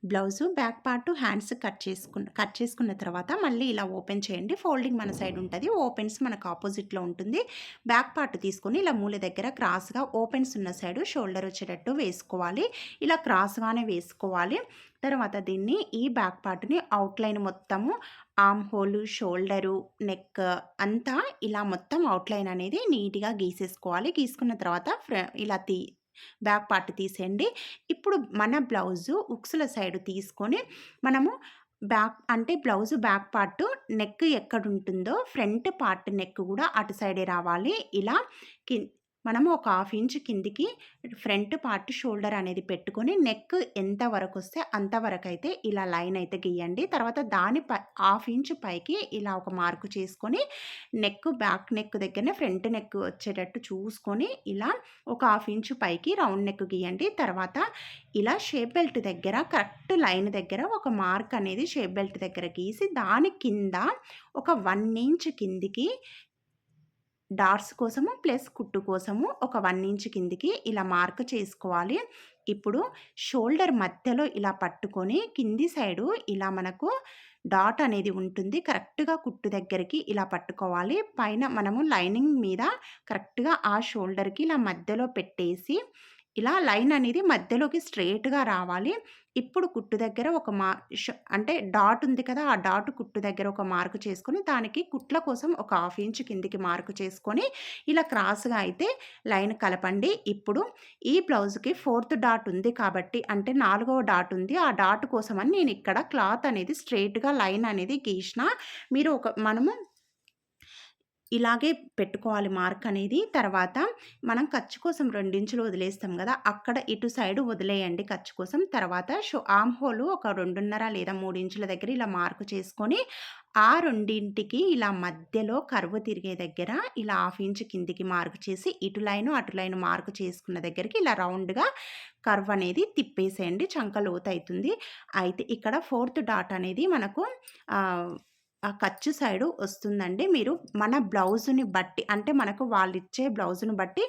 Blouse back part hands cut చేసుకున్న తర్వాత మళ్ళీ ఇలా ఓపెన్ చేయండి. ఫోల్డింగ్ మన సైడ్ ఉంటుంది, ఓపెన్స్ మనకు ఆపోజిట్లో ఉంటుంది. బ్యాక్ పార్ట్ తీసుకొని ఇలా మూల దగ్గర క్రాస్గా ఓపెన్స్ ఉన్న సైడు షోల్డర్ వచ్చేటట్టు వేసుకోవాలి. ఇలా క్రాస్గానే వేసుకోవాలి. తర్వాత దీన్ని ఈ బ్యాక్ పార్ట్ని అవుట్లైన్ మొత్తము ఆర్మ్ హోల్, షోల్డరు, నెక్ అంతా ఇలా మొత్తం అవుట్లైన్ అనేది నీట్గా గీసేసుకోవాలి. గీసుకున్న తర్వాత ఇలా బ్యాక్ పార్ట్ తీసేయండి. ఇప్పుడు మన బ్లౌజు ఉక్సుల సైడ్ తీసుకొని మనము బ్లౌజు బ్యాక్ పార్ట్ నెక్ ఎక్కడుంటుందో ఫ్రంట్ పార్ట్ నెక్ కూడా అటు సైడే రావాలి. ఇలా మనము ఒక 1/2 ఇంచ్ కిందికి ఫ్రంట్ పార్ట్ షోల్డర్ అనేది పెట్టుకొని నెక్ ఎంత వరకు వస్తే అంతవరకు అయితే ఇలా లైన్ అయితే గీయండి. తర్వాత దాని 1/2 ఇంచ్ పైకి ఇలా ఒక మార్కు చేసుకొని బ్యాక్ నెక్ దగ్గరనే ఫ్రంట్ నెక్ వచ్చేటట్టు చూసుకొని ఇలా ఒక 1/2 ఇంచ్ పైకి రౌండ్ నెక్ గీయండి. తర్వాత ఇలా షేప్ బెల్ట్ దగ్గర కరెక్ట్ లైన్ దగ్గర ఒక మార్క్ అనేది షేప్ బెల్ట్ దగ్గర గీసి దాని కింద ఒక 1 ఇంచ్ కిందికి డాట్స్ కోసము ప్లస్ కుట్టు కోసము ఒక 1 ఇంచ్ కిందికి ఇలా మార్క్ చేసుకోవాలి. ఇప్పుడు షోల్డర్ మధ్యలో ఇలా పట్టుకొని కింది సైడు ఇలా మనకు డాట్ అనేది ఉంటుంది. కరెక్ట్‌గా కుట్టు దగ్గరికి ఇలా పట్టుకోవాలి. పైన మనము లైనింగ్ మీద కరెక్ట్‌గా ఆ షోల్డర్‌కి ఇలా మధ్యలో పెట్టేసి ఇలా లైన్ అనేది మధ్యలోకి స్ట్రెయిట్‌గా రావాలి. ఇప్పుడు కుట్టు దగ్గర ఒక అంటే డాట్ ఉంది కదా! ఆ డాట్ కుట్టు దగ్గర ఒక మార్క్ చేసుకొని దానికి కుట్ల కోసం ఒక 1/2 ఇంచ్ కిందికి మార్క్ చేసుకొని ఇలా క్రాస్‌గా అయితే లైన్ కలపండి. ఇప్పుడు ఈ బ్లౌజ్‌కి 4థ్ డాట్ ఉంది కాబట్టి అంటే 4వ డాట్ ఉంది. ఆ డాట్ కోసమని నేను ఇక్కడ క్లాత్ అనేది స్ట్రెయిట్‌గా లైన్ అనేది గీసిన. మీరు మనము ఇలాగే పెట్టుకోవాలి మార్క్ అనేది. తర్వాత మనం ఖర్చు కోసం 2 ఇంచులు వదిలేస్తాం కదా! అక్కడ ఇటు సైడు వదిలేయండి ఖర్చు కోసం. తర్వాత ఆర్మ్ హోల్ ఒక 2.5 లేదా 3 ఇంచుల దగ్గర ఇలా మార్క్ చేసుకొని ఆ రెండింటికి ఇలా మధ్యలో కర్వ్ తిరిగే దగ్గర ఇలా 1/2 ఇంచ్ కిందికి మార్క్ చేసి ఇటు లైను, అటు లైను మార్క్ చేసుకున్న దగ్గరికి ఇలా రౌండ్‌గా కర్వ్ అనేది తిప్పేసేయండి. చంక లోతయితుంది. అయితే ఇక్కడ 4థ్ డాట్ అనేది మనకు ఆ ఖర్చు సైడు వస్తుందండి. మీరు మన బ్లౌజుని బట్టి అంటే మనకు వాళ్ళిచ్చే బ్లౌజుని బట్టి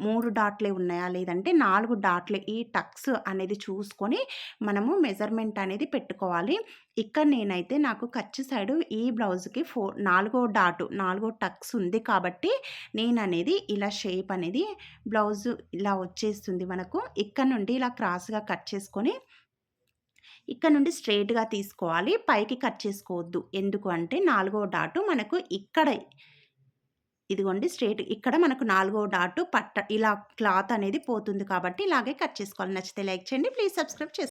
3 డాట్లే ఉన్నాయా? లేదంటే 4 డాట్లే ఈ టక్స్ అనేది చూసుకొని మనము మెజర్‌మెంట్ అనేది పెట్టుకోవాలి. ఇక్కడ నేనైతే నాకు ఖర్చు సైడు ఈ బ్లౌజ్‌కి 4 టక్స్ ఉంది కాబట్టి నేననేది ఇలా షేప్ అనేది బ్లౌజు ఇలా వచ్చేస్తుంది మనకు. ఇక్కడ నుండి ఇలా క్రాస్‌గా కట్ చేసుకొని ఇక్కడ నుండి స్ట్రెయిట్‌గా తీసుకోవాలి. పైకి కట్ చేసుకోవద్దు. ఎందుకు అంటే 4వ డాటు మనకు ఇక్కడ ఇదిగోండి స్ట్రెయిట్ ఇక్కడ మనకు 4వ డాటు ఇలా క్లాత్ అనేది పోతుంది కాబట్టి ఇలాగే కట్ చేసుకోవాలి. నచ్చితే లైక్ చేయండి. ప్లీజ్ సబ్స్క్రైబ్ చేసుకోండి.